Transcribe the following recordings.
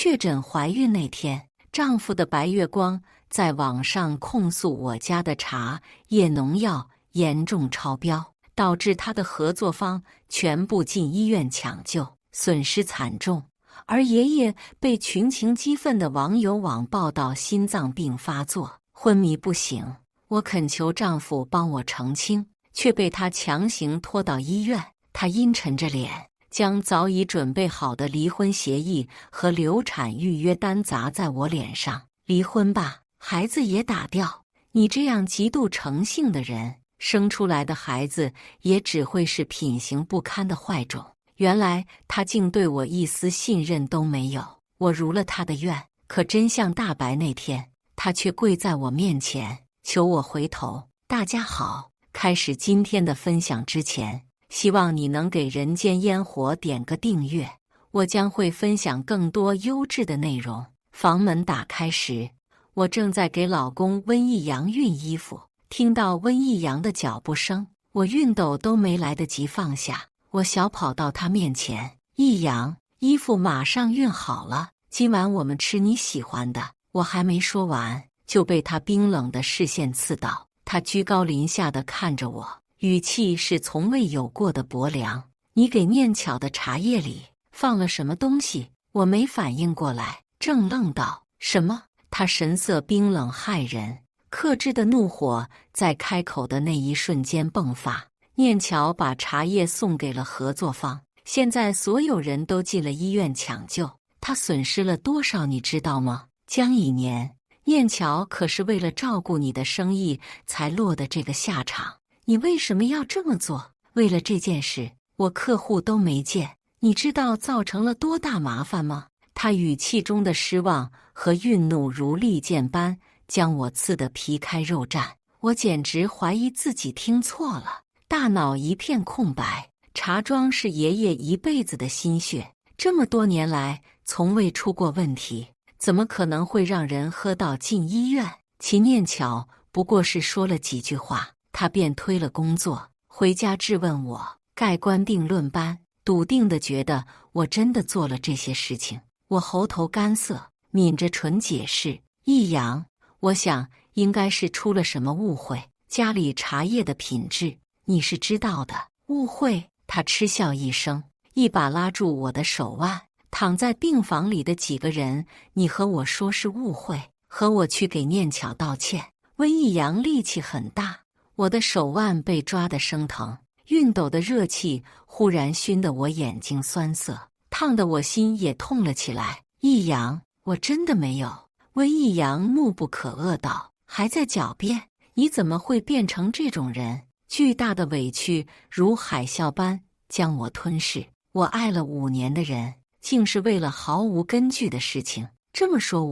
确诊怀孕那天，丈夫的白月光在网上控诉我家的茶叶农药严重超标，导致他的合作方全部进医院抢救，损失惨重。而爷爷被群情激愤的网友网报道心脏病发作，昏迷不醒。我恳求丈夫帮我澄清，却被他强行拖到医院。他阴沉着脸，将早已准备好的离婚协议和流产预约单砸在我脸上。离婚吧，孩子也打掉。你这样极度诚信的人，生出来的孩子也只会是品行不堪的坏种。原来他竟对我一丝信任都没有。我如了他的愿，可真相大白那天，他却跪在我面前，求我回头。大家好，开始今天的分享之前，希望你能给人间烟火点个订阅，我将会分享更多优质的内容。房门打开时，我正在给老公温一阳熨衣服，听到温一阳的脚步声，我熨斗都没来得及放下，我小跑到他面前，一阳，衣服马上熨好了，今晚我们吃你喜欢的。我还没说完，就被他冰冷的视线刺到，他居高临下地看着我，语气是从未有过的薄凉。你给念巧的茶叶里放了什么东西？我没反应过来，正愣道：什么？他神色冰冷骇人，克制的怒火在开口的那一瞬间迸发。念巧把茶叶送给了合作方，现在所有人都进了医院抢救，他损失了多少你知道吗？江以年，念巧可是为了照顾你的生意才落得这个下场，你为什么要这么做？为了这件事，我客户都没见，你知道造成了多大麻烦吗？他语气中的失望和愠怒如利剑般将我刺得皮开肉绽，我简直怀疑自己听错了，大脑一片空白。茶庄是爷爷一辈子的心血，这么多年来从未出过问题，怎么可能会让人喝到进医院？秦念巧不过是说了几句话，他便推了工作，回家质问我，盖棺定论般笃定地觉得我真的做了这些事情。我喉头干涩，抿着唇解释：一阳，我想应该是出了什么误会，家里茶叶的品质你是知道的。误会？他嗤笑一声，一把拉住我的手腕。躺在病房里的几个人，你和我说是误会，和我去给念巧道歉。温一阳力气很大，我的手腕被抓得生疼，熨斗的热气忽然熏得我眼睛酸涩，烫得我心也痛了起来。一阳，我真的没有。温一阳怒不可遏道，还在狡辩？你怎么会变成这种人？巨大的委屈如海啸般将我吞噬。我爱了5年的人，竟是为了毫无根据的事情这么说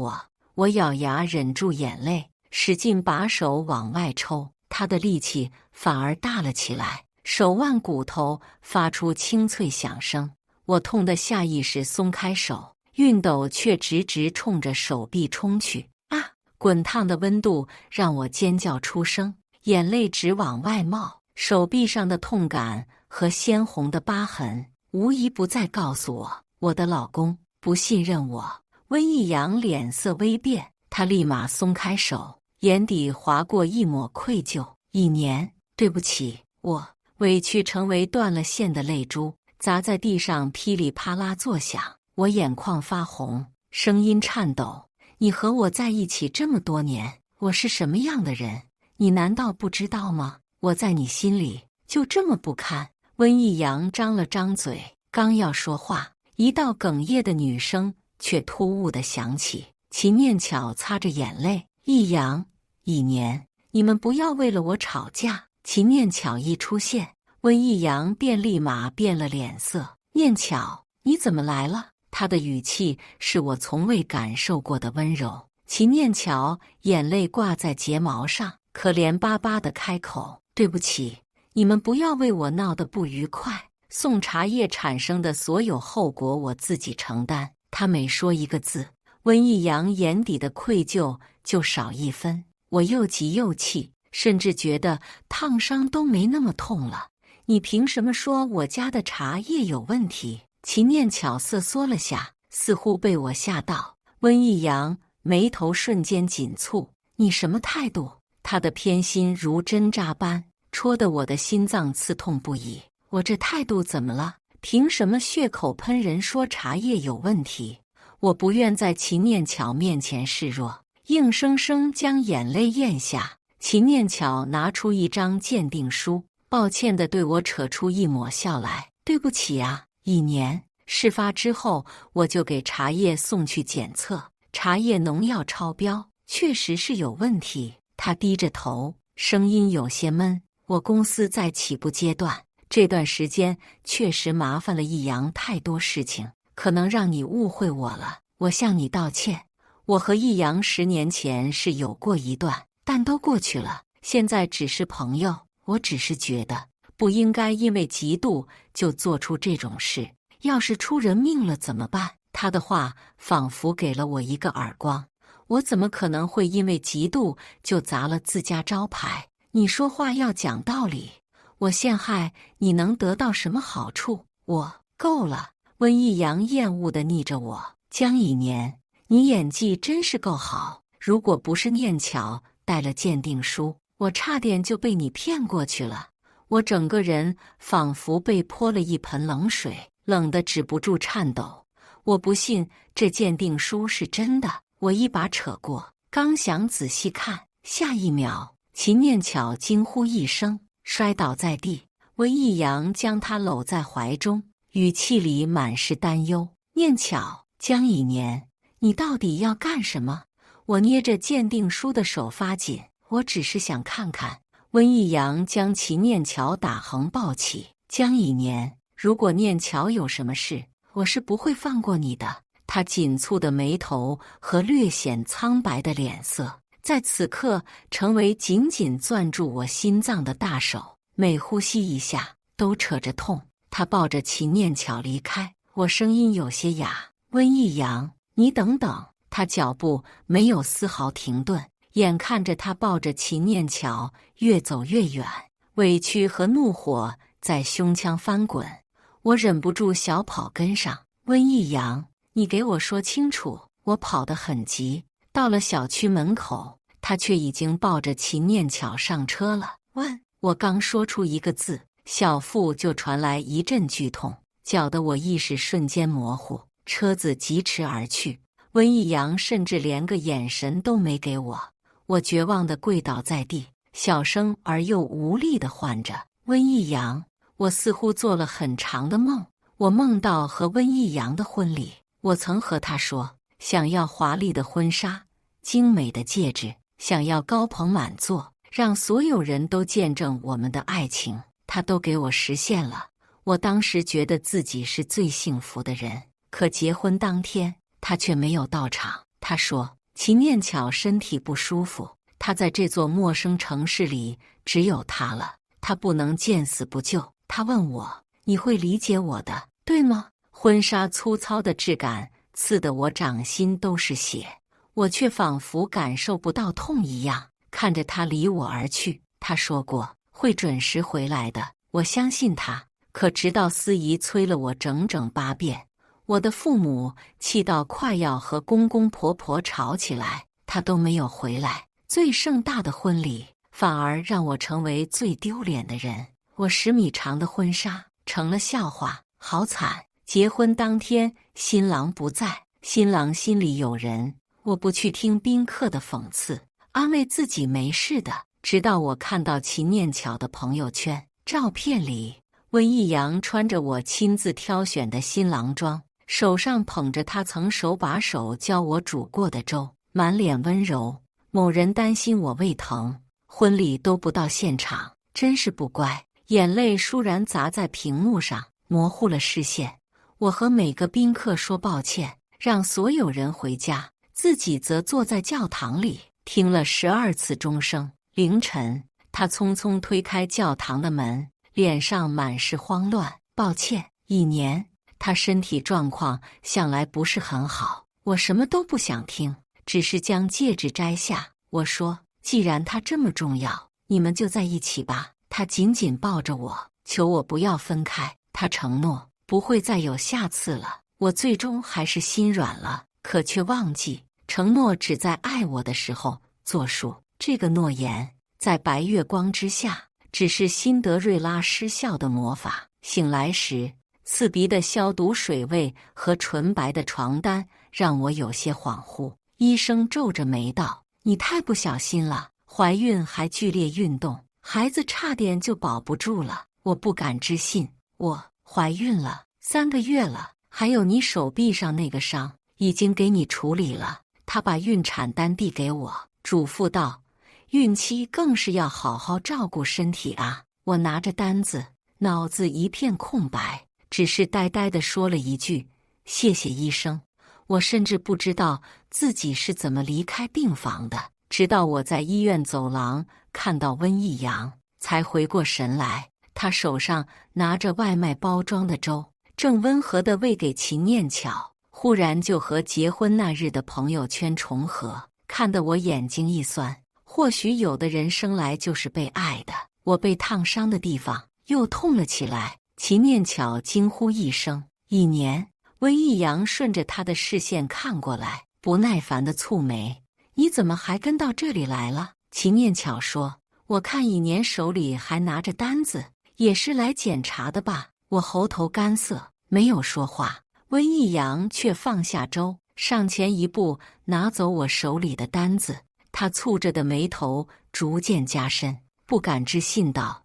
我咬牙忍住眼泪，使劲把手往外抽，他的力气反而大了起来，手腕骨头发出清脆响声。我痛得下意识松开手，熨斗却直直冲着手臂冲去。啊！滚烫的温度让我尖叫出声，眼泪直往外冒。手臂上的痛感和鲜红的疤痕无一不在告诉我，我的老公不信任我。温一阳脸色微变，他立马松开手，眼底划过一抹愧疚。一年，对不起。我委屈成为断了线的泪珠，砸在地上噼里啪啦作响，我眼眶发红，声音颤抖。你和我在一起这么多年，我是什么样的人，你难道不知道吗？我在你心里就这么不堪？温一阳张了张嘴，刚要说话，一道哽咽的女声却突兀地响起。秦念巧擦着眼泪，一阳，一年，你们不要为了我吵架。秦念巧一出现，温一阳便立马变了脸色。念巧，你怎么来了？他的语气是我从未感受过的温柔。秦念巧眼泪挂在睫毛上，可怜巴巴地开口，对不起，你们不要为我闹得不愉快，送茶叶产生的所有后果我自己承担。他每说一个字，温一阳眼底的愧疚就少1分。我又急又气，甚至觉得烫伤都没那么痛了。你凭什么说我家的茶叶有问题？秦念巧瑟缩了下，似乎被我吓到。温逸阳眉头瞬间紧蹙：“你什么态度？”他的偏心如针扎般，戳得我的心脏刺痛不已。我这态度怎么了？凭什么血口喷人说茶叶有问题？我不愿在秦念巧面前示弱，硬生生将眼泪咽下。秦念巧拿出一张鉴定书，抱歉地对我扯出一抹笑来：“对不起啊，一年。事发之后，我就给茶叶送去检测，茶叶农药超标，确实是有问题。”他低着头，声音有些闷：“我公司在起步阶段，这段时间确实麻烦了逸阳太多事情，可能让你误会我了，我向你道歉。我和逸阳10年前是有过一段，但都过去了，现在只是朋友。我只是觉得不应该因为嫉妒就做出这种事，要是出人命了怎么办？”他的话仿佛给了我一个耳光。我怎么可能会因为嫉妒就砸了自家招牌？你说话要讲道理。我陷害你能得到什么好处？够了！温逸阳厌恶地睨着我：“江以年，你演技真是够好。如果不是念巧带了鉴定书，我差点就被你骗过去了。”我整个人仿佛被泼了一盆冷水，冷得止不住颤抖。我不信这鉴定书是真的。我一把扯过，刚想仔细看，下一秒，秦念巧惊呼一声，摔倒在地。温逸阳将她搂在怀中，语气里满是担忧：“念巧，江以年，你到底要干什么？”我捏着鉴定书的手发紧，我只是想看看。温逸阳将秦念巧打横抱起：“江以年，如果念巧有什么事，我是不会放过你的。”他紧蹙的眉头和略显苍白的脸色，在此刻成为紧紧攥住我心脏的大手，每呼吸一下都扯着痛。他抱着秦念巧离开，我声音有些哑：“温逸阳，你等等。”他脚步没有丝毫停顿，眼看着他抱着秦念巧越走越远，委屈和怒火在胸腔翻滚。我忍不住小跑跟上：“温逸阳，你给我说清楚！”我跑得很急，到了小区门口，他却已经抱着秦念巧上车了。我刚说出一个字，小腹就传来一阵剧痛，搅得我意识瞬间模糊。车子疾驰而去，温逸阳甚至连个眼神都没给我。我绝望地跪倒在地，小声而又无力地唤着：“温逸阳！”我似乎做了很长的梦，我梦到和温逸阳的婚礼。我曾和他说，想要华丽的婚纱，精美的戒指，想要高朋满座，让所有人都见证我们的爱情。他都给我实现了。我当时觉得自己是最幸福的人，可结婚当天，他却没有到场。他说，秦念巧身体不舒服，他在这座陌生城市里只有他了，他不能见死不救。他问我，你会理解我的，对吗？婚纱粗糙的质感刺得我掌心都是血，我却仿佛感受不到痛一样，看着他离我而去。他说过会准时回来的，我相信他。可直到司仪催了我整整8遍，我的父母气到快要和公公婆婆吵起来，他都没有回来。最盛大的婚礼反而让我成为最丢脸的人，我10米长的婚纱成了笑话，好惨。结婚当天，新郎不在，新郎心里有人。我不去听宾客的讽刺，安慰自己没事的。直到我看到秦念巧的朋友圈照片里，温逸阳穿着我亲自挑选的新郎装，手上捧着他曾手把手教我煮过的粥，满脸温柔。某人担心我胃疼，婚礼都不到现场，真是不乖。眼泪倏然砸在屏幕上，模糊了视线。我和每个宾客说抱歉，让所有人回家，自己则坐在教堂里听了12次钟声。凌晨，他匆匆推开教堂的门，脸上满是慌乱。抱歉，一年，他身体状况向来不是很好。我什么都不想听，只是将戒指摘下。我说，既然他这么重要，你们就在一起吧。他紧紧抱着我，求我不要分开。他承诺不会再有下次了。我最终还是心软了，可却忘记承诺只在爱我的时候作数。这个诺言在白月光之下，只是辛德瑞拉失效的魔法。醒来时，刺鼻的消毒水味和纯白的床单让我有些恍惚。医生皱着眉道：“你太不小心了，怀孕还剧烈运动，孩子差点就保不住了。”我不敢置信，我怀孕了3个月了，还有你手臂上那个伤，已经给你处理了。他把孕产单递给我，嘱咐道：“孕期更是要好好照顾身体啊。”我拿着单子，脑子一片空白，只是呆呆地说了一句：“谢谢医生。”我甚至不知道自己是怎么离开病房的，直到我在医院走廊看到温逸阳，才回过神来。他手上拿着外卖包装的粥，正温和地喂给秦念巧，忽然就和结婚那日的朋友圈重合，看得我眼睛一酸。或许有的人生来就是被爱的。我被烫伤的地方又痛了起来。秦念巧惊呼一声：“1年！”温逸阳顺着他的视线看过来，不耐烦地蹙眉：“你怎么还跟到这里来了？”秦念巧说：“我看1年手里还拿着单子，也是来检查的吧？”我喉头干涩，没有说话。温逸阳却放下粥，上前一步拿走我手里的单子。他蹙着的眉头逐渐加深，不敢置信道：“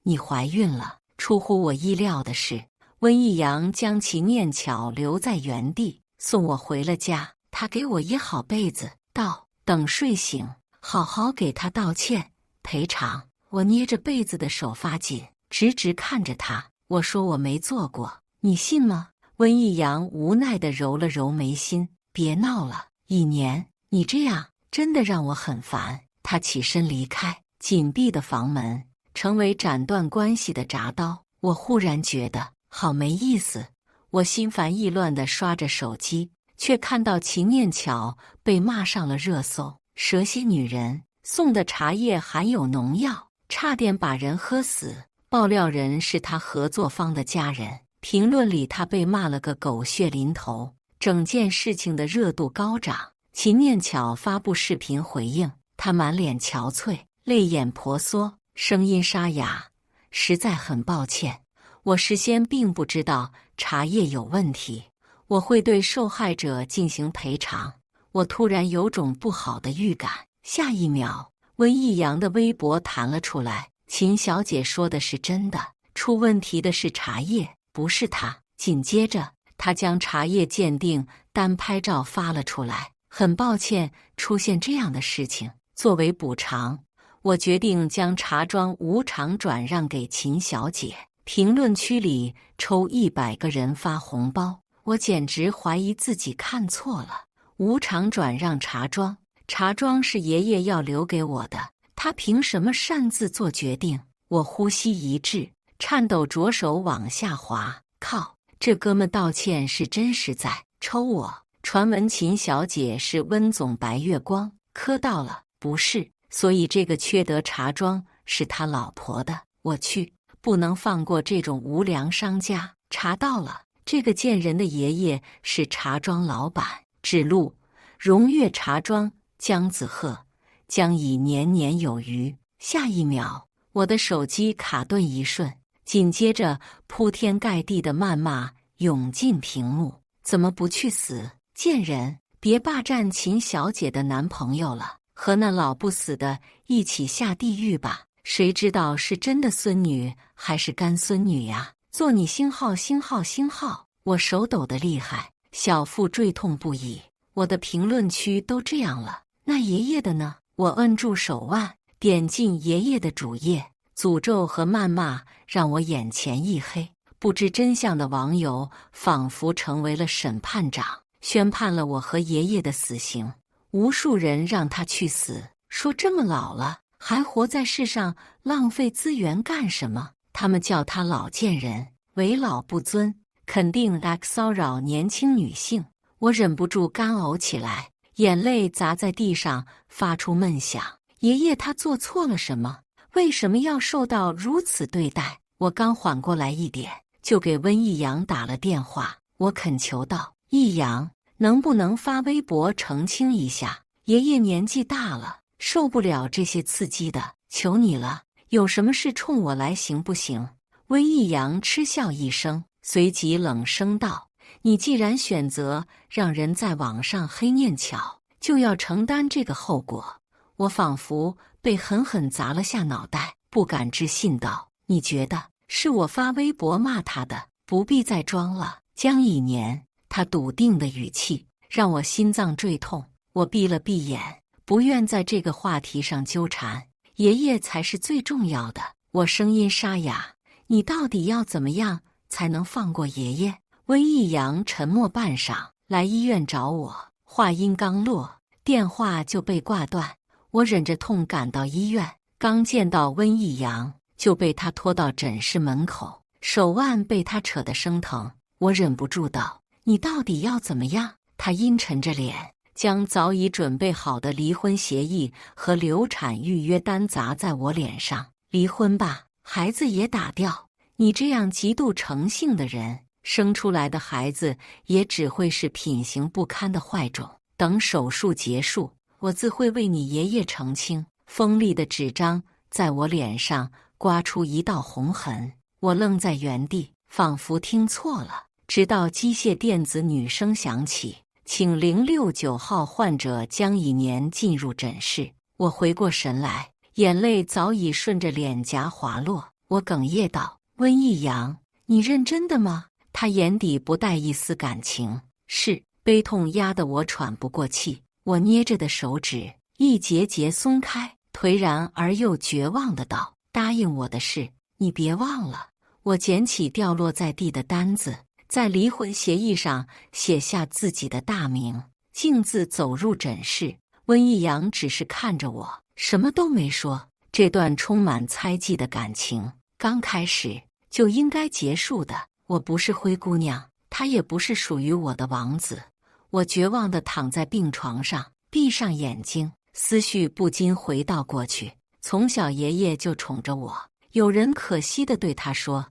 你怀孕了？”出乎我意料的是，温逸阳将秦念巧留在原地，送我回了家。他给我掖好被子，道：“等睡醒，好好给他道歉赔偿。”我捏着被子的手发紧，直直看着他。我说：“我没做过，你信吗？”温逸阳无奈地揉了揉眉心：“别闹了，1年，你这样真的让我很烦。”他起身离开，紧闭的房门成为斩断关系的铡刀。我忽然觉得好没意思。我心烦意乱地刷着手机，却看到秦念巧被骂上了热搜。蛇蝎女人送的茶叶含有农药，差点把人喝死。爆料人是他合作方的家人。评论里他被骂了个狗血淋头，整件事情的热度高涨。秦念巧发布视频回应，她满脸憔悴，泪眼婆娑，声音沙哑：“实在很抱歉，我事先并不知道茶叶有问题，我会对受害者进行赔偿。”我突然有种不好的预感。下一秒，温逸阳的微博弹了出来：“秦小姐说的是真的，出问题的是茶叶，不是她。”紧接着，他将茶叶鉴定单拍照发了出来。很抱歉出现这样的事情，作为补偿，我决定将茶庄无偿转让给秦小姐。评论区里抽100个人发红包，我简直怀疑自己看错了。无偿转让茶庄，茶庄是爷爷要留给我的，他凭什么擅自做决定？我呼吸一滞，颤抖着手往下滑。靠，这哥们道歉是真实在抽我。传闻秦小姐是温总白月光，磕到了，不是，所以这个缺德茶庄是他老婆的。我去，不能放过这种无良商家。查到了，这个贱人的爷爷是茶庄老板。指路：荣悦茶庄，姜子鹤，将以年年有余。下一秒，我的手机卡顿一瞬，紧接着铺天盖地的谩骂涌进屏幕：“怎么不去死？贱人，别霸占秦小姐的男朋友了，和那老不死的一起下地狱吧！谁知道是真的孙女还是干孙女呀？做你星号星号星号！”我手抖得厉害，小腹坠痛不已。我的评论区都这样了，那爷爷的呢？我摁住手腕，点进爷爷的主页，诅咒和谩骂让我眼前一黑。不知真相的网友仿佛成为了审判长，宣判了我和爷爷的死刑。无数人让他去死，说这么老了还活在世上，浪费资源干什么？他们叫他老贱人，为老不尊，肯定骚扰年轻女性。我忍不住干呕起来，眼泪砸在地上，发出闷响。爷爷他做错了什么？为什么要受到如此对待？我刚缓过来一点，就给温逸阳打了电话。我恳求道：“易阳，能不能发微博澄清一下？爷爷年纪大了，受不了这些刺激的，求你了，有什么事冲我来行不行？”温易阳嗤笑一声，随即冷声道：“你既然选择让人在网上黑念巧，就要承担这个后果。”我仿佛被狠狠砸了下脑袋，不敢置信道：“你觉得是我发微博骂他的？不必再装了。”江以年，他笃定的语气让我心脏坠痛。我闭了闭眼，不愿在这个话题上纠缠。爷爷才是最重要的。我声音沙哑：“你到底要怎么样才能放过爷爷？”温易阳沉默半晌，来医院找我。话音刚落，电话就被挂断。我忍着痛赶到医院，刚见到温易阳，就被他拖到诊室门口，手腕被他扯得生疼。我忍不住道：“你到底要怎么样？”他阴沉着脸，将早已准备好的离婚协议和流产预约单砸在我脸上：“离婚吧，孩子也打掉。你这样极度诚信的人，生出来的孩子也只会是品行不堪的坏种。等手术结束，我自会为你爷爷澄清。”锋利的纸张在我脸上刮出一道红痕，我愣在原地，仿佛听错了。直到机械电子女声响起：“请069号患者江以年进入诊室。”我回过神来，眼泪早已顺着脸颊滑落。我哽咽道：“温易阳，你认真的吗？”他眼底不带一丝感情。“是。”悲痛压得我喘不过气，我捏着的手指一节节松开，颓然而又绝望的道：“答应我的事，你别忘了。”我捡起掉落在地的单子，在离婚协议上写下自己的大名，径自走入诊室。温易阳只是看着我，什么都没说。这段充满猜忌的感情，刚开始就应该结束的。我不是灰姑娘，他也不是属于我的王子。我绝望地躺在病床上，闭上眼睛，思绪不禁回到过去。从小爷爷就宠着我，有人可惜地对他说：“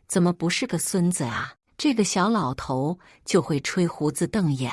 怎么不是个孙子啊？”这个小老头就会吹胡子瞪眼，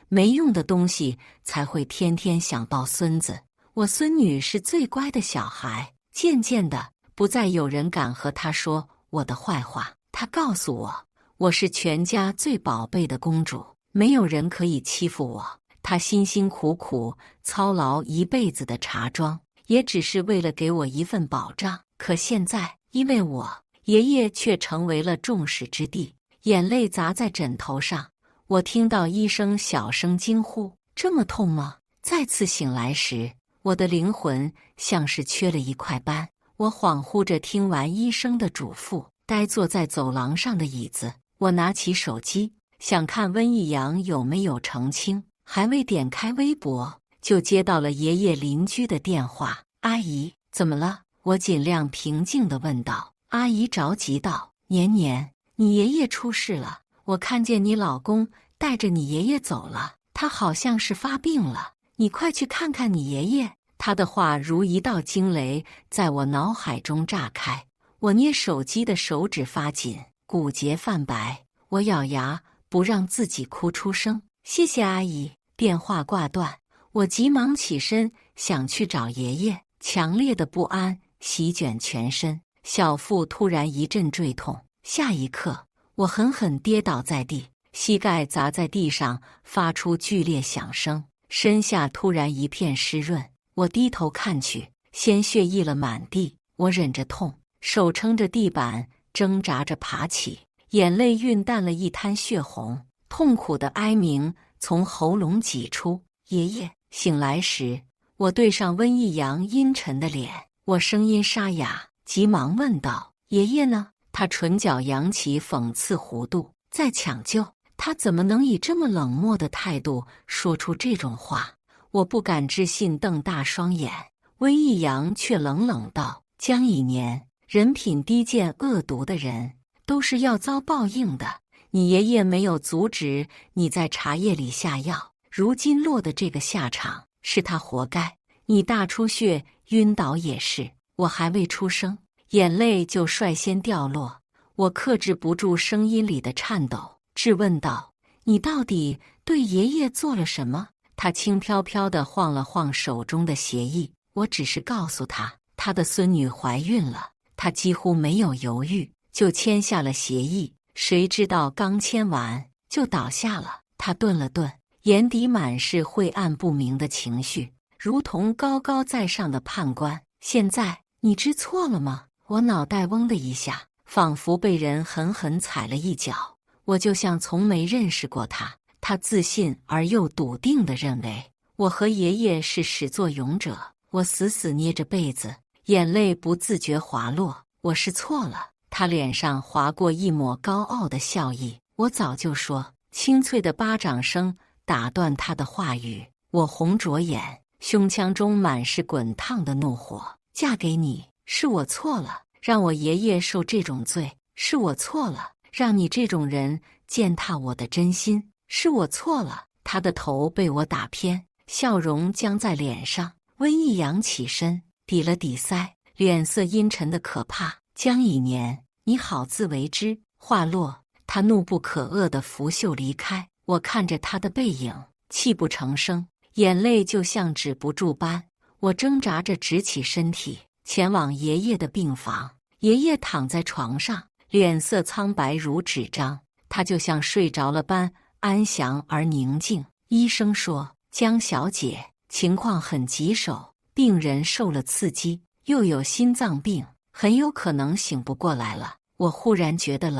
没用的东西才会天天想抱孙子。我孙女是最乖的小孩，渐渐的不再有人敢和她说我的坏话。她告诉我，我是全家最宝贝的公主，没有人可以欺负我。她辛辛苦苦操劳一辈子的茶庄，也只是为了给我一份保障。可现在，因为我，爷爷却成为了众矢之的。眼泪砸在枕头上，我听到医生小声惊呼：“这么痛吗？”再次醒来时，我的灵魂像是缺了一块斑。我恍惚着听完医生的嘱咐，呆坐在走廊上的椅子。我拿起手机，想看温易阳有没有澄清，还未点开微博，就接到了爷爷邻居的电话：“阿姨，怎么了？”我尽量平静地问道。阿姨着急道：“年年，你爷爷出事了，我看见你老公带着你爷爷走了，他好像是发病了，你快去看看你爷爷。”他的话如一道惊雷在我脑海中炸开，我捏手机的手指发紧，骨节泛白。我咬牙不让自己哭出声。“谢谢阿姨。”电话挂断，我急忙起身想去找爷爷，强烈的不安席卷全身，小腹突然一阵坠痛。下一刻，我狠狠跌倒在地，膝盖砸在地上，发出剧烈响声，身下突然一片湿润。我低头看去，鲜血溢了满地。我忍着痛，手撑着地板，挣扎着爬起，眼泪晕淡了一滩血红，痛苦的哀鸣从喉咙挤出。“爷爷！”醒来时，我对上温易阳阴沉的脸，我声音沙哑，急忙问道：“爷爷呢？”他唇角扬起讽刺弧度：“在抢救。”他怎么能以这么冷漠的态度说出这种话？我不敢置信，瞪大双眼。温易阳却冷冷道：“江以年，人品低贱恶毒的人都是要遭报应的。你爷爷没有阻止你在茶叶里下药，如今落的这个下场是他活该。你大出血晕倒也是。”我还未出声，眼泪就率先掉落。我克制不住声音里的颤抖，质问道：“你到底对爷爷做了什么？”他轻飘飘地晃了晃手中的协议。我只是告诉他，他的孙女怀孕了。他几乎没有犹豫，就签下了协议。谁知道刚签完就倒下了。他顿了顿，眼底满是晦暗不明的情绪，如同高高在上的判官。现在你知错了吗？我脑袋嗡的一下，仿佛被人狠狠踩了一脚。我就像从没认识过他。他自信而又笃定地认为我和爷爷是始作俑者。我死死捏着被子，眼泪不自觉滑落。我是错了。他脸上划过一抹高傲的笑意。我早就说。清脆的巴掌声打断他的话语。我红着眼，胸腔中满是滚烫的怒火。嫁给你是我错了，让我爷爷受这种罪是我错了，让你这种人践踏我的真心是我错了。他的头被我打偏，笑容僵在脸上。温一阳起身，抵了抵腮，脸色阴沉的可怕。江以年，你好自为之。话落，他怒不可遏地拂袖离开。我看着他的背影，泣不成声，眼泪就像止不住般。我挣扎着直起身体，前往爷爷的病房。爷爷躺在床上，脸色苍白如纸张，他就像睡着了般安详而宁静。医生说：“江小姐，情况很棘手，病人受了刺激，又有心脏病，很有可能醒不过来了。”我忽然觉得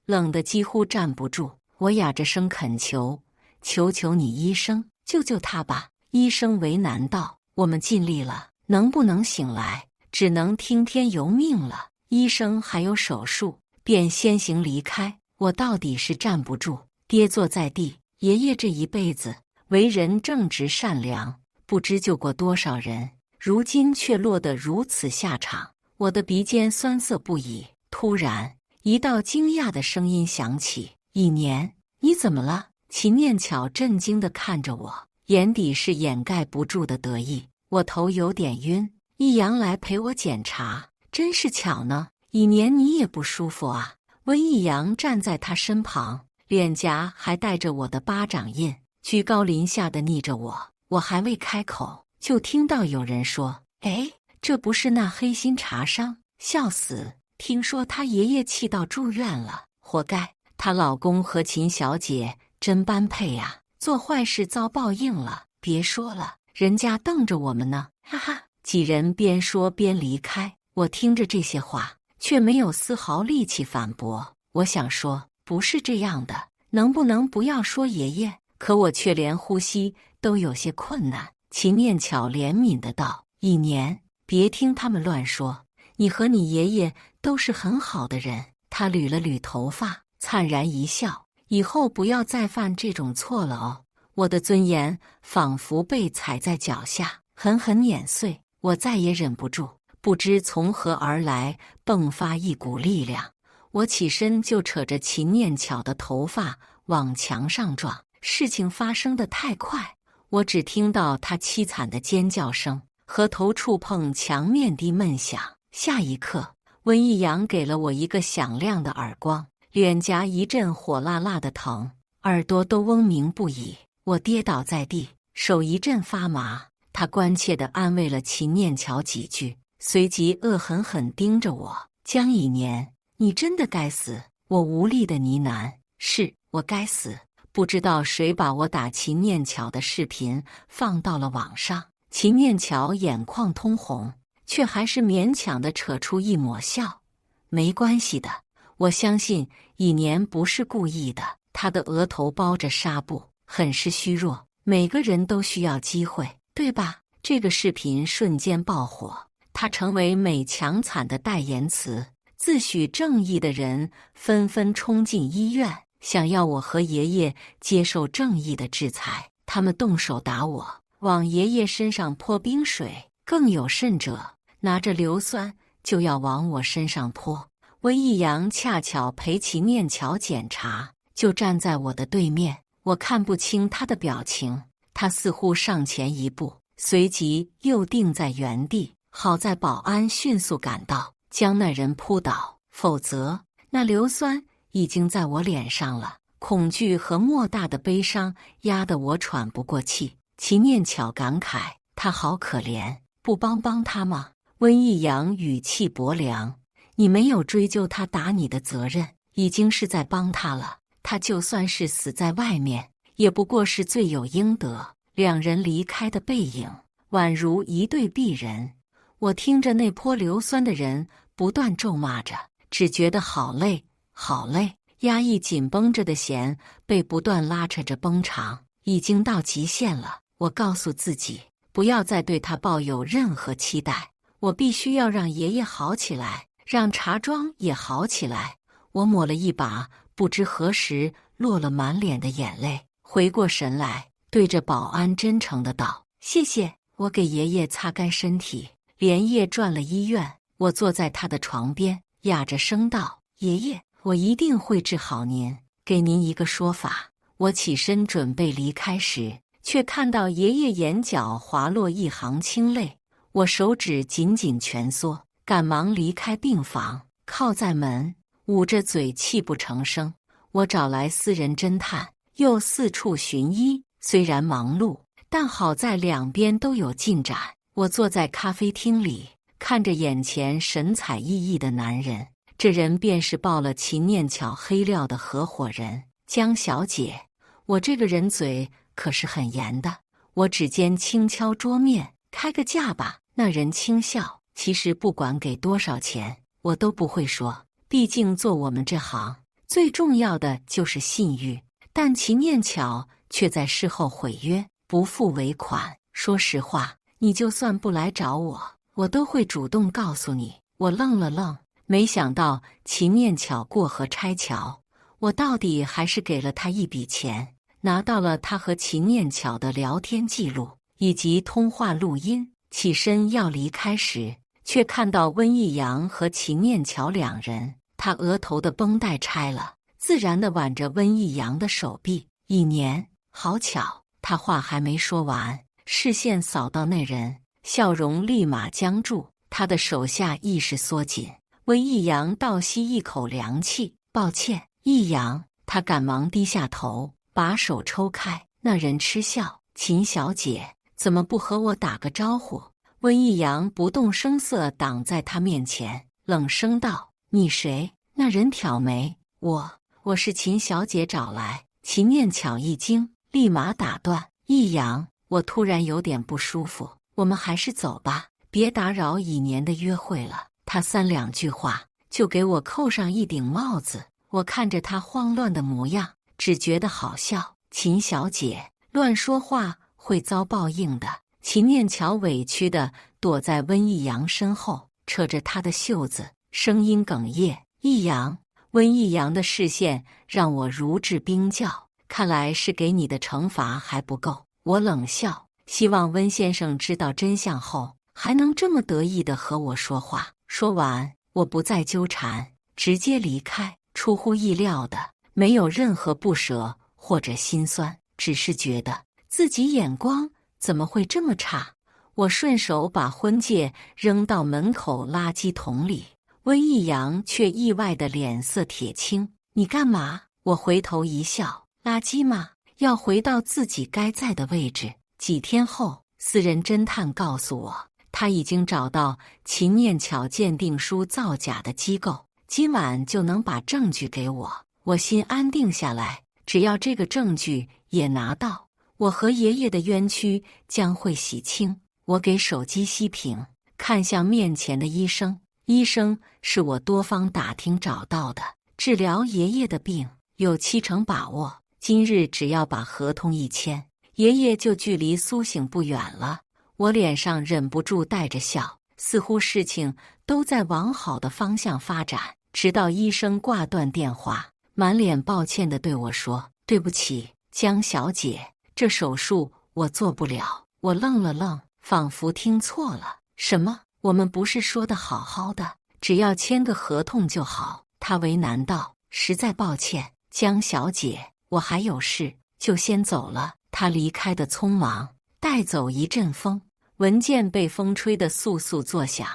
冷得几乎站不住。我哑着声恳求：“求求你，医生，救救他吧！”医生为难道：“我们尽力了，能不能醒来，只能听天由命了。医生还有手术，便先行离开。”我到底是站不住，跌坐在地。爷爷这一辈子为人正直善良，不知救过多少人，如今却落得如此下场。我的鼻尖酸涩不已。突然，一道惊讶的声音响起：“一年，你怎么了？”秦念巧震惊地看着我，眼底是掩盖不住的得意。我头有点晕。一阳来陪我检查，真是巧呢。一年你也不舒服啊？温一阳站在他身旁，脸颊还带着我的巴掌印，居高临下地睨着我。我还未开口，就听到有人说：“哎，这不是那黑心茶商？笑死！听说他爷爷气到住院了，活该。她老公和秦小姐真般配呀，做坏事遭报应了。别说了，人家瞪着我们呢，哈哈。”几人边说边离开。我听着这些话，却没有丝毫力气反驳。我想说，不是这样的，能不能不要说爷爷？可我却连呼吸都有些困难。秦念巧怜悯的道：“一年，别听他们乱说，你和你爷爷都是很好的人。”他捋了捋头发，灿然一笑：“以后不要再犯这种错了哦。”我的尊严仿佛被踩在脚下，狠狠碾碎。我再也忍不住，不知从何而来，迸发一股力量。我起身就扯着秦念巧的头发往墙上撞。事情发生得太快，我只听到她凄惨的尖叫声和头触碰墙面的闷响。下一刻，温一阳给了我一个响亮的耳光，脸颊一阵火辣辣的疼，耳朵都嗡鸣不已。我跌倒在地，手一阵发麻。他关切地安慰了秦念巧几句，随即恶狠狠盯着我：“江以年，你真的该死！”我无力地呢喃：“是我该死。”不知道谁把我打秦念巧的视频放到了网上。秦念巧眼眶通红，却还是勉强地扯出一抹笑：“没关系的，我相信以年不是故意的。”他的额头包着纱布，很是虚弱。每个人都需要机会，对吧？这个视频瞬间爆火，它成为美强惨的代言词。自诩正义的人纷纷冲进医院，想要我和爷爷接受正义的制裁。他们动手打我，往爷爷身上泼冰水，更有甚者，拿着硫酸就要往我身上泼。温一阳恰巧陪秦念巧检查，就站在我的对面。我看不清他的表情，他似乎上前一步，随即又定在原地。好在保安迅速赶到，将那人扑倒，否则那硫酸已经在我脸上了。恐惧和莫大的悲伤压得我喘不过气。秦念巧感慨：“他好可怜，不帮帮他吗？”温逸阳语气薄凉：“你没有追究他打你的责任，已经是在帮他了。他就算是死在外面，也不过是罪有应得。”两人离开的背影，宛如一对璧人。我听着那泼硫酸的人不断咒骂着，只觉得好累，好累。压抑紧绷着的弦被不断拉扯着绷长，已经到极限了。我告诉自己，不要再对他抱有任何期待。我必须要让爷爷好起来，让茶庄也好起来。我抹了一把不知何时落了满脸的眼泪，回过神来，对着保安真诚地道：“谢谢。”我给爷爷擦干身体，连夜转了医院。我坐在他的床边，哑着声道：“爷爷，我一定会治好您，给您一个说法。”我起身准备离开时，却看到爷爷眼角滑落一行清泪。我手指紧紧蜷缩，赶忙离开病房，靠在门，捂着嘴泣不成声。我找来私人侦探，又四处寻医，虽然忙碌，但好在两边都有进展。我坐在咖啡厅里，看着眼前神采奕奕的男人，这人便是报了秦念巧黑料的合伙人江小姐。我这个人嘴可是很严的，我指尖轻敲桌面：“开个价吧。”那人轻笑：“其实不管给多少钱，我都不会说，毕竟做我们这行，最重要的就是信誉。”但秦念巧却在事后毁约，不付尾款。说实话，你就算不来找我，我都会主动告诉你。我愣了愣，没想到秦念巧过河拆桥，我到底还是给了他一笔钱，拿到了他和秦念巧的聊天记录以及通话录音。起身要离开时，却看到温逸阳和秦念巧两人。他额头的绷带拆了，自然地挽着温逸阳的手臂。1年，好巧。他话还没说完，视线扫到那人，笑容立马僵住，他的手下意识缩紧。温逸阳倒吸一口凉气：“抱歉，逸阳。”他赶忙低下头，把手抽开。那人嗤笑：“秦小姐，怎么不和我打个招呼？”温逸阳不动声色挡在他面前，冷声道：“你谁？”那人挑眉：“我是秦小姐找来。”秦念巧一惊，立马打断：“逸阳，我突然有点不舒服，我们还是走吧，别打扰1年的约会了。”他3两句话就给我扣上一顶帽子。我看着他慌乱的模样，只觉得好笑。“秦小姐，乱说话会遭报应的。”秦念巧委屈地躲在温逸阳身后，扯着他的袖子，声音哽咽：“逸阳。”温逸阳的视线让我如置冰窖，看来是给你的惩罚还不够。我冷笑，希望温先生知道真相后，还能这么得意地和我说话。说完，我不再纠缠，直接离开。出乎意料的，没有任何不舍或者心酸，只是觉得自己眼光怎么会这么差。我顺手把婚戒扔到门口垃圾桶里，温逸阳却意外的脸色铁青：“你干嘛？”我回头一笑：“垃圾吗？要回到自己该在的位置。”几天后，私人侦探告诉我，他已经找到秦念巧鉴定书造假的机构，今晚就能把证据给我。我心安定下来，只要这个证据也拿到，我和爷爷的冤屈将会洗清。我给手机熄屏，看向面前的医生。医生是我多方打听找到的，治疗爷爷的病有70%把握。今日只要把合同一签，爷爷就距离苏醒不远了。我脸上忍不住带着笑，似乎事情都在往好的方向发展。直到医生挂断电话，满脸抱歉地对我说：“对不起，江小姐，这手术我做不了。”我愣了愣，仿佛听错了。什么？我们不是说的好好的，只要签个合同就好？他为难道：“实在抱歉，江小姐，我还有事，就先走了。”他离开的匆忙，带走一阵风，文件被风吹得簌簌作响。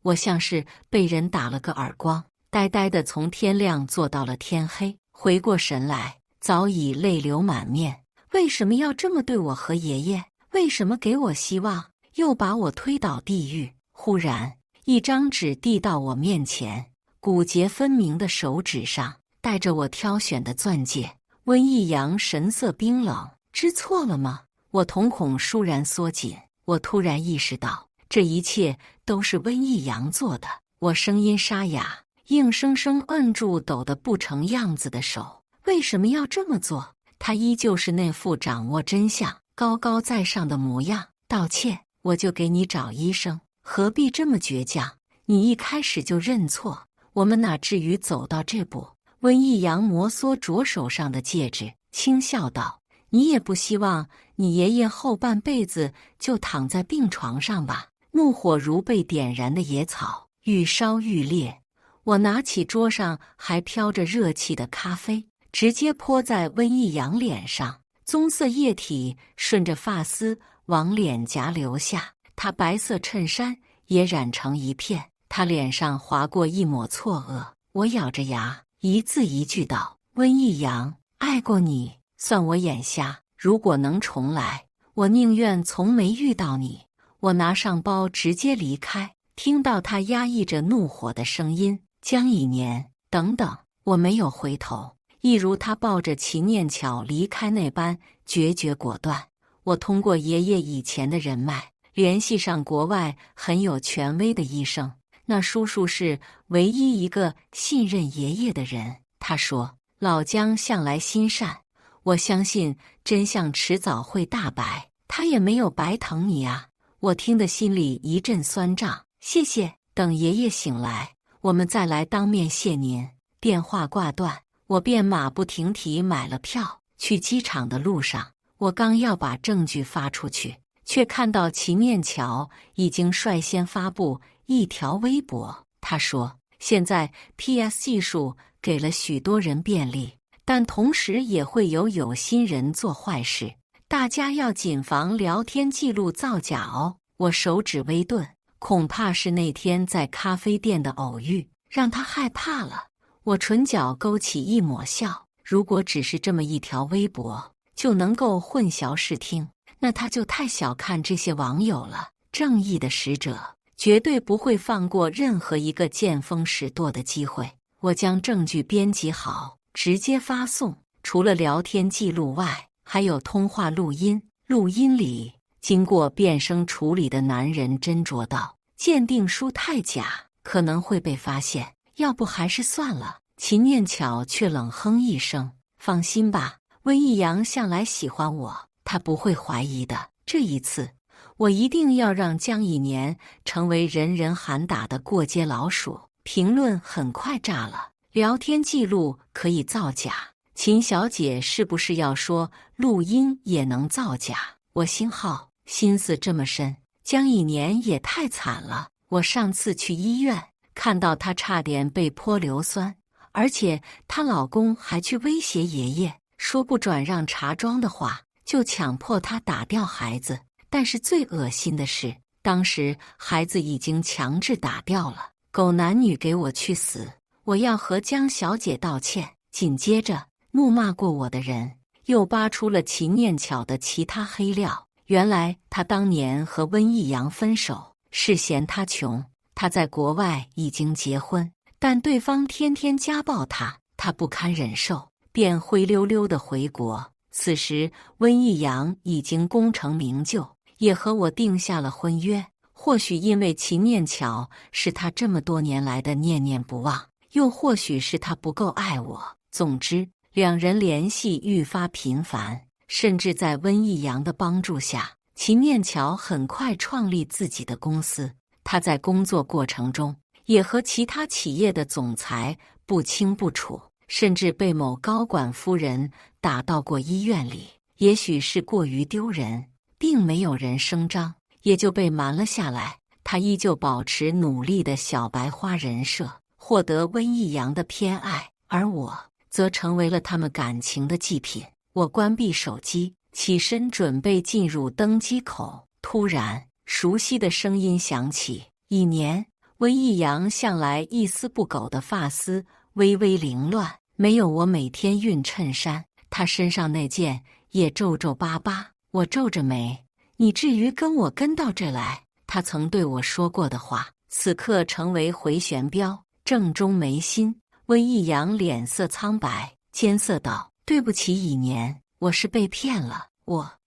我像是被人打了个耳光，呆呆地从天亮坐到了天黑。回过神来，早已泪流满面。为什么要这么对我和爷爷？为什么给我希望，又把我推倒地狱？忽然，一张纸递到我面前，骨节分明的手指上带着我挑选的钻戒。温逸阳神色冰冷：“知错了吗？”我瞳孔倏然缩紧，我突然意识到，这一切都是温逸阳做的。我声音沙哑，硬生生摁住抖得不成样子的手。为什么要这么做？他依旧是那副掌握真相、高高在上的模样。道歉，我就给你找医生，何必这么倔强？你一开始就认错，我们哪至于走到这步？温逸阳摩挲着手上的戒指，轻笑道：“你也不希望你爷爷后半辈子就躺在病床上吧？”怒火如被点燃的野草，愈烧愈烈。我拿起桌上还飘着热气的咖啡，直接泼在温逸阳脸上，棕色液体顺着发丝往脸颊流下，他白色衬衫也染成一片。他脸上划过一抹错愕。我咬着牙，一字一句道：“温逸阳，爱过你，算我眼瞎。如果能重来，我宁愿从没遇到你。”我拿上包直接离开，听到他压抑着怒火的声音：“江以年，等等！”我没有回头，一如他抱着秦念巧离开那般决绝果断。我通过爷爷以前的人脉，联系上国外很有权威的医生，那叔叔是唯一一个信任爷爷的人。他说：“老江向来心善，我相信真相迟早会大白，他也没有白疼你啊。”我听得心里一阵酸胀。谢谢，等爷爷醒来，我们再来当面谢您。电话挂断，我便马不停蹄买了票。去机场的路上，我刚要把证据发出去，却看到秦念巧已经率先发布一条微博。他说：“现在 PS 技术给了许多人便利，但同时也会有心人做坏事。大家要谨防聊天记录造假哦。”我手指微顿，恐怕是那天在咖啡店的偶遇让他害怕了。我唇角勾起一抹笑，如果只是这么一条微博就能够混淆视听，那他就太小看这些网友了。正义的使者绝对不会放过任何一个见风使舵的机会。我将证据编辑好，直接发送。除了聊天记录外，还有通话录音。录音里经过变声处理的男人斟酌道：“鉴定书太假，可能会被发现，要不还是算了。”秦念巧却冷哼一声：“放心吧，温逸阳向来喜欢我，他不会怀疑的。这一次，我一定要让江以年成为人人喊打的过街老鼠。”评论很快炸了，聊天记录可以造假，秦小姐是不是要说录音也能造假？我心浩，心思这么深，江以年也太惨了。我上次去医院看到她差点被泼硫酸，而且她老公还去威胁爷爷，说不转让茶庄的话就强迫她打掉孩子。但是最恶心的是，当时孩子已经强制打掉了。狗男女给我去死！我要和江小姐道歉。紧接着，怒骂过我的人又扒出了秦念巧的其他黑料。原来他当年和温逸阳分手是嫌他穷，他在国外已经结婚，但对方天天家暴他，他不堪忍受，便灰溜溜地回国。此时温逸阳已经功成名就，也和我定下了婚约。或许因为秦念巧是他这么多年来的念念不忘，又或许是他不够爱我。总之，两人联系愈发频繁，甚至在温逸阳的帮助下，秦念巧很快创立自己的公司。他在工作过程中也和其他企业的总裁不清不楚，甚至被某高管夫人打到过医院里。也许是过于丢人，并没有人声张，也就被瞒了下来。他依旧保持努力的小白花人设，获得温逸阳的偏爱，而我则成为了他们感情的祭品。我关闭手机，起身准备进入登机口，突然熟悉的声音响起：“一年。”温逸阳向来一丝不苟的发丝微微凌乱，没有我每天熨衬衫，他身上那件也皱皱巴巴。我皱着眉，你至于跟我跟到这来？他曾对我说过的话，此刻成为回旋镖，正中眉心。温逸阳脸色苍白，艰涩道：“对不起，以年，我是被骗了。”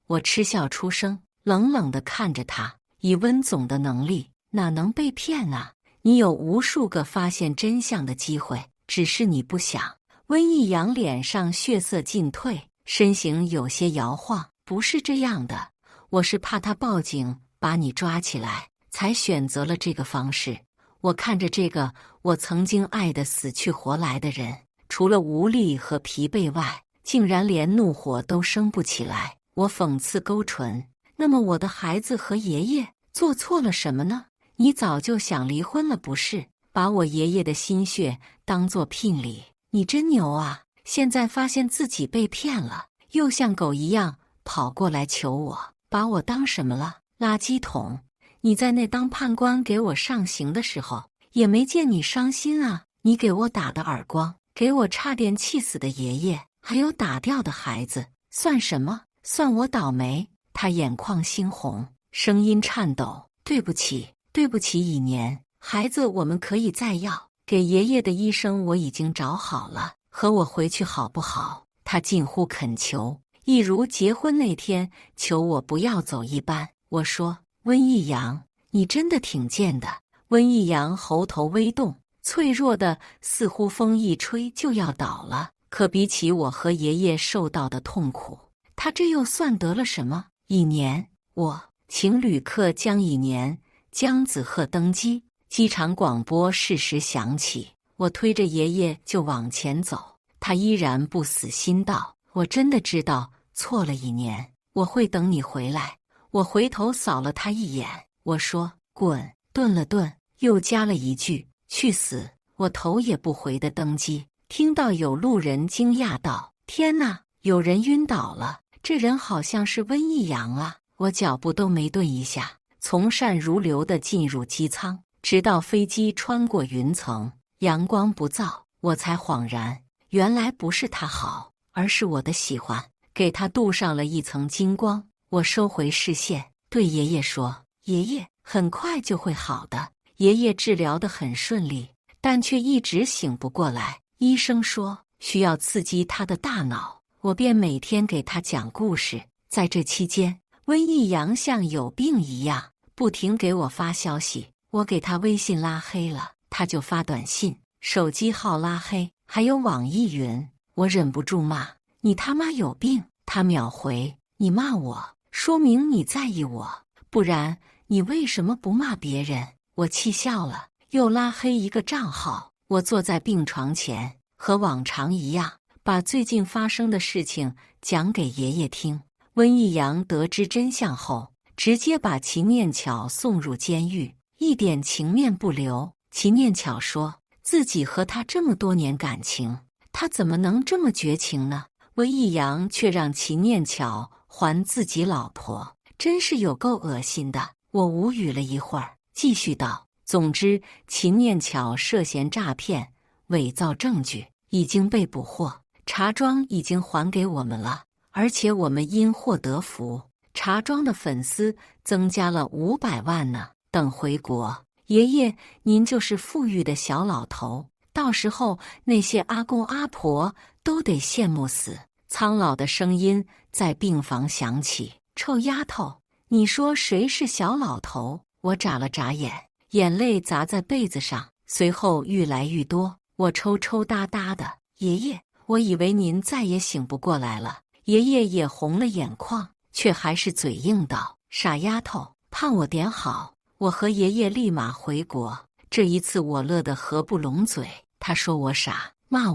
我嗤笑出声，冷冷地看着他。以温总的能力，哪能被骗啊？你有无数个发现真相的机会，只是你不想。温逸阳脸上血色尽退，身形有些摇晃。不是这样的，我是怕他报警把你抓起来，才选择了这个方式。我看着这个我曾经爱得死去活来的人，除了无力和疲惫外，竟然连怒火都生不起来。我讽刺勾唇，那么我的孩子和爷爷做错了什么呢？你早就想离婚了不是？把我爷爷的心血当作聘礼，你真牛啊！现在发现自己被骗了，又像狗一样跑过来求我，把我当什么了？垃圾桶！你在那当判官给我上刑的时候，也没见你伤心啊！你给我打的耳光，给我差点气死的爷爷，还有打掉的孩子，算什么？算我倒霉！他眼眶猩红，声音颤抖：“对不起，对不起，以年，孩子我们可以再要。给爷爷的医生我已经找好了，和我回去好不好？”他近乎恳求，一如结婚那天求我不要走一般。我说：“温逸阳，你真的挺贱的。”温逸阳喉头微动，脆弱的似乎风一吹就要倒了。可比起我和爷爷受到的痛苦，他这又算得了什么？以年，我请旅客将以年、姜子鹤登机。机场广播适时响起，我推着爷爷就往前走。他依然不死心道：“我真的知道错了，以年，我会等你回来。”我回头扫了他一眼，我说：“滚！”顿了顿，又加了一句：“去死！”我头也不回地登机。听到有路人惊讶道：“天哪，有人晕倒了！这人好像是温逸阳啊！”我脚步都没顿一下，从善如流地进入机舱，直到飞机穿过云层，阳光不燥，我才恍然，原来不是他好，而是我的喜欢给他镀上了一层金光。我收回视线，对爷爷说：“爷爷，很快就会好的。”爷爷治疗得很顺利，但却一直醒不过来。医生说需要刺激他的大脑，我便每天给他讲故事。在这期间，温逸阳像有病一样，不停给我发消息。我给他微信拉黑了，他就发短信，手机号拉黑，还有网易云。我忍不住骂：“你他妈有病！”他秒回：“你骂我，说明你在意我，不然你为什么不骂别人？”我气笑了，又拉黑一个账号。我坐在病床前，和往常一样，把最近发生的事情讲给爷爷听。温逸阳得知真相后，直接把秦念巧送入监狱，一点情面不留。秦念巧说自己和他这么多年感情，他怎么能这么绝情呢？温逸阳却让秦念巧还自己老婆，真是有够恶心的。我无语了一会儿，继续道：“总之，秦念巧涉嫌诈骗、伪造证据，已经被捕获，茶庄已经还给我们了，而且我们因祸得福，茶庄的粉丝增加了500万呢。等回国，爷爷您就是富裕的小老头，到时候那些阿公阿婆都得羡慕死。”苍老的声音在病房响起：“臭丫头，你说谁是小老头？”我眨了眨眼，眼泪砸在被子上，随后愈来愈多。我抽抽搭搭的：“爷爷，我以为您再也醒不过来了。”爷爷也红了眼眶，却还是嘴硬道：“傻丫头，盼我点好。”我和爷爷立马回国。这一次我乐得合不拢嘴。他说我傻，骂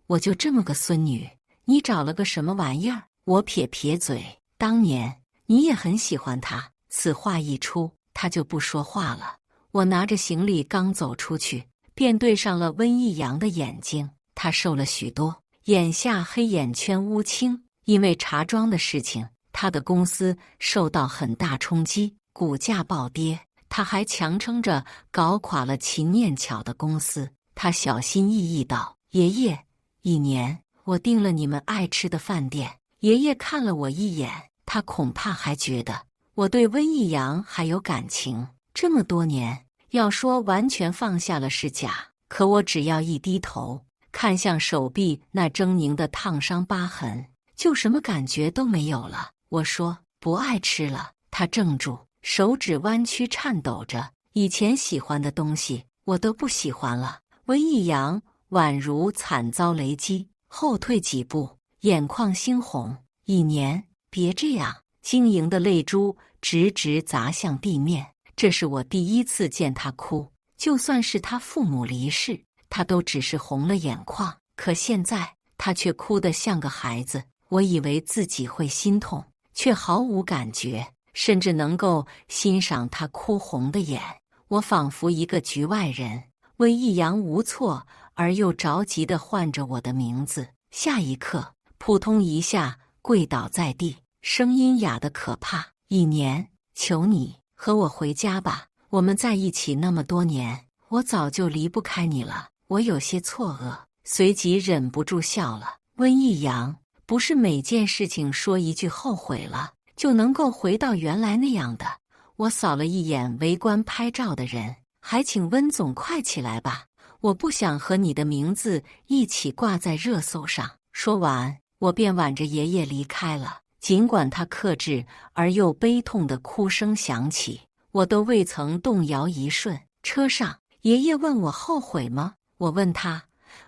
我就这么个孙女，你找了个什么玩意儿？我撇撇嘴：“当年你也很喜欢他。”此话一出，他就不说话了。我拿着行李刚走出去，便对上了温逸阳的眼睛。他瘦了许多，眼下黑眼圈乌青。因为茶庄的事情，他的公司受到很大冲击，股价暴跌。他还强撑着搞垮了秦念巧的公司。他小心翼翼道：“爷爷，一年，我订了你们爱吃的饭店。爷爷看了我一眼，他恐怕还觉得我对温逸阳还有感情。这么多年，要说完全放下了是假，可我只要一低头，看向手臂那狰狞的烫伤疤痕，就什么感觉都没有了。我说不爱吃了，他怔住，手指弯曲颤抖着，以前喜欢的东西我都不喜欢了。温逸阳宛如惨遭雷击，后退几步，眼眶猩红。1年，别这样！晶莹的泪珠直直砸向地面。这是我第一次见他哭，就算是他父母离世，他都只是红了眼眶。可现在他却哭得像个孩子。我以为自己会心痛，却毫无感觉，甚至能够欣赏他哭红的眼。我仿佛一个局外人。温逸阳无措而又着急地唤着我的名字，下一刻扑通一下跪倒在地，声音哑得可怕。1年，求你和我回家吧，我们在一起那么多年，我早就离不开你了。我有些错愕，随即忍不住笑了。温逸阳，不是每件事情说一句后悔了，就能够回到原来那样的。我扫了一眼围观拍照的人，还请温总快起来吧，我不想和你的名字一起挂在热搜上。说完，我便挽着爷爷离开了。尽管他克制而又悲痛的哭声响起，我都未曾动摇一瞬。车上，爷爷问我后悔吗？我问他，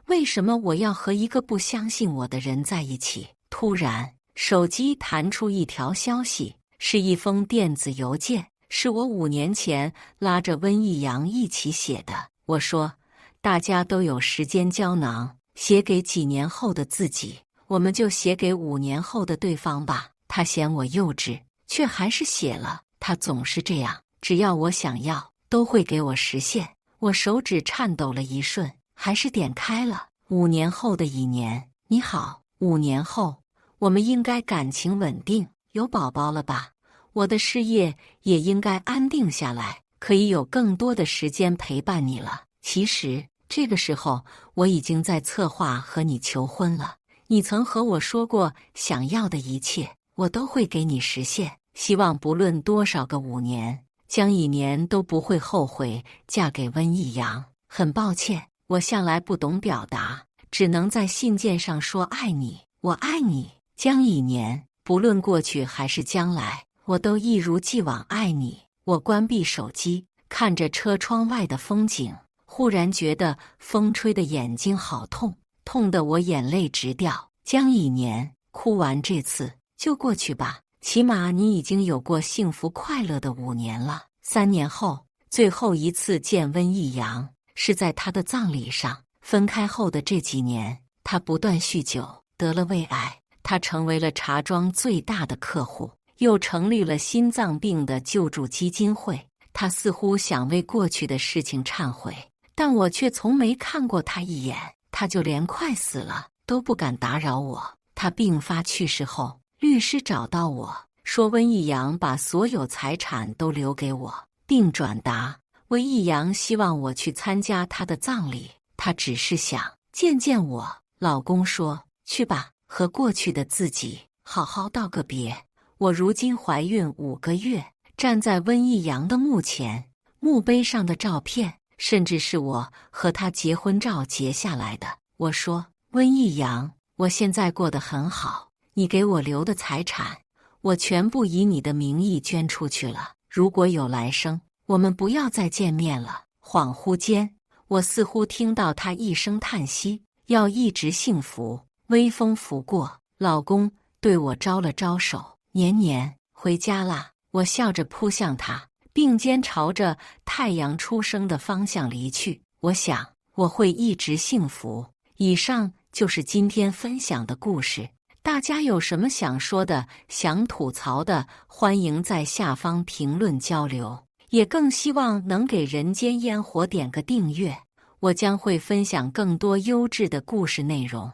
为什么我要和一个不相信我的人在一起？突然，手机弹出一条消息，是一封电子邮件，是我5年前拉着温逸阳一起写的。我说，大家都有时间胶囊，写给几年后的自己，我们就写给5年后的对方吧。他嫌我幼稚，却还是写了。他总是这样，只要我想要，都会给我实现。我手指颤抖了一瞬，还是点开了。5年后的1年，你好，5年后，我们应该感情稳定，有宝宝了吧？我的事业也应该安定下来，可以有更多的时间陪伴你了。其实，这个时候，我已经在策划和你求婚了。你曾和我说过，想要的一切，我都会给你实现。希望不论多少个5年，江以年都不会后悔嫁给温逸阳。很抱歉，我向来不懂表达，只能在信件上说爱你，我爱你，江以年。不论过去还是将来，我都一如既往爱你。我关闭手机，看着车窗外的风景，忽然觉得风吹的眼睛好痛，痛得我眼泪直掉。江以年，哭完这次就过去吧，起码你已经有过幸福快乐的5年了。3年后，最后一次见温逸阳是在他的葬礼上。分开后的这几年，他不断酗酒，得了胃癌。他成为了茶庄最大的客户，又成立了心脏病的救助基金会。他似乎想为过去的事情忏悔，但我却从没看过他一眼。他就连快死了都不敢打扰我。他病发去世后，律师找到我说，温逸阳把所有财产都留给我，并转达温逸阳希望我去参加他的葬礼，他只是想见见我。老公说，去吧，和过去的自己好好道个别。我如今怀孕5个月，站在温逸阳的墓前，墓碑上的照片甚至是我和他结婚照截下来的。我说，温逸阳，我现在过得很好，你给我留的财产，我全部以你的名义捐出去了。如果有来生，我们不要再见面了。恍惚间，我似乎听到他一声叹息，要一直幸福。微风拂过，老公对我招了招手，年年，回家啦。我笑着扑向他，并肩朝着太阳出生的方向离去。我想，我会一直幸福。以上就是今天分享的故事。大家有什么想说的、想吐槽的，欢迎在下方评论交流。也更希望能给人间烟火点个订阅，我将会分享更多优质的故事内容。